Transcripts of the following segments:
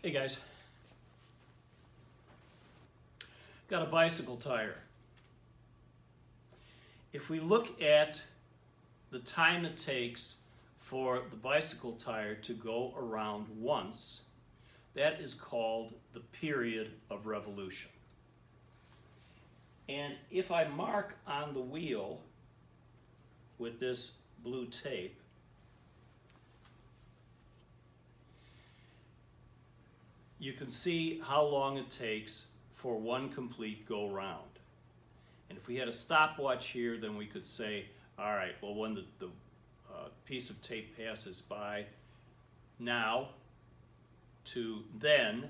Hey guys, got a bicycle tire. If we look at the time it takes for the bicycle tire to go around once, that is called the period of revolution. And if I mark on the wheel with this blue tape, you can see how long it takes for one complete go round. And if we had a stopwatch here, then we could say, all right, well, when the piece of tape passes by now to then,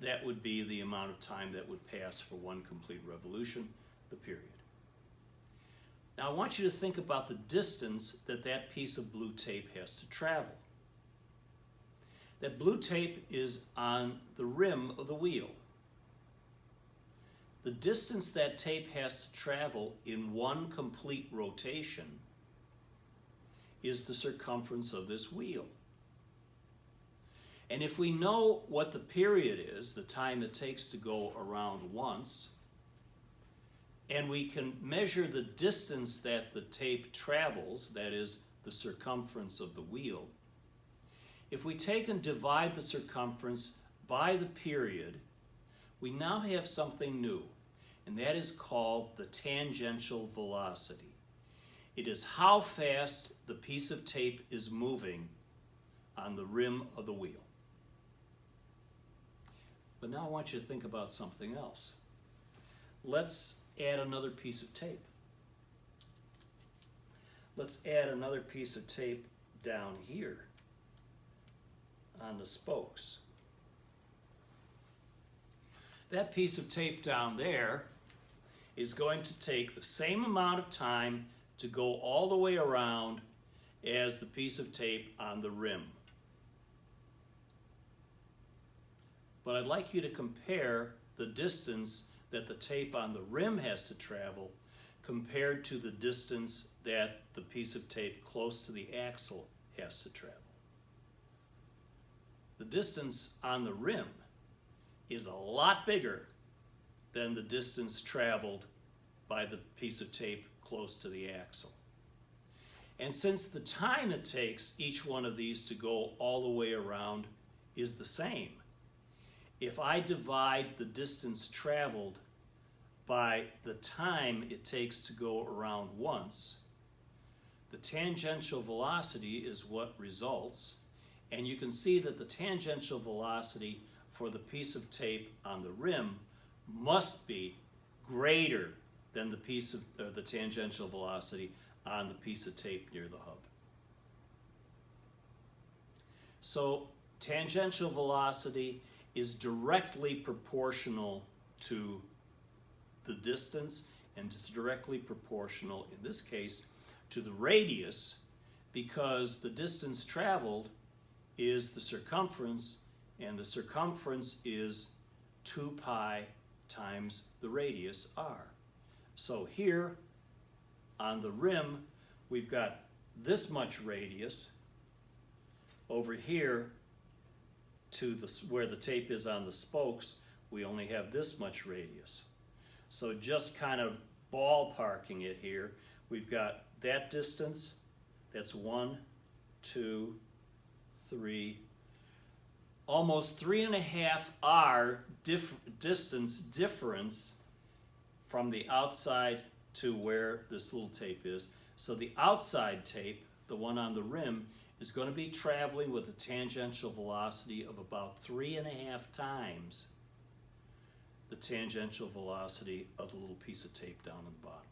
that would be the amount of time that would pass for one complete revolution, the period. Now I want you to think about the distance that that piece of blue tape has to travel. That blue tape is on the rim of the wheel. The distance that tape has to travel in one complete rotation is the circumference of this wheel. And if we know what the period is, the time it takes to go around once, and we can measure the distance that the tape travels, that is the circumference of the wheel, if we take and divide the circumference by the period, we now have something new, and that is called the tangential velocity. It is how fast the piece of tape is moving on the rim of the wheel. But now I want you to think about something else. Let's add another piece of tape. Let's add another piece of tape down here on the spokes. That piece of tape down there is going to take the same amount of time to go all the way around as the piece of tape on the rim. But I'd like you to compare the distance that the tape on the rim has to travel compared to the distance that the piece of tape close to the axle has to travel. The distance on the rim is a lot bigger than the distance traveled by the piece of tape close to the axle. And since the time it takes each one of these to go all the way around is the same, if I divide the distance traveled by the time it takes to go around once, the tangential velocity is what results. And you can see that the tangential velocity for the piece of tape on the rim must be greater than the tangential velocity on the piece of tape near the hub. So tangential velocity is directly proportional to the distance, and it's directly proportional, in this case, to the radius, because the distance traveled is the circumference, and the circumference is 2 pi times the radius r. So here on the rim we've got this much radius. Over here to where the tape is on the spokes, we only have this much radius. So just kind of ballparking it here, we've got that distance, that's 1, 2, 3, almost 3.5 r distance difference from the outside to where this little tape is. So the outside tape, the one on the rim, is going to be traveling with a tangential velocity of about 3.5 times the tangential velocity of the little piece of tape down at the bottom.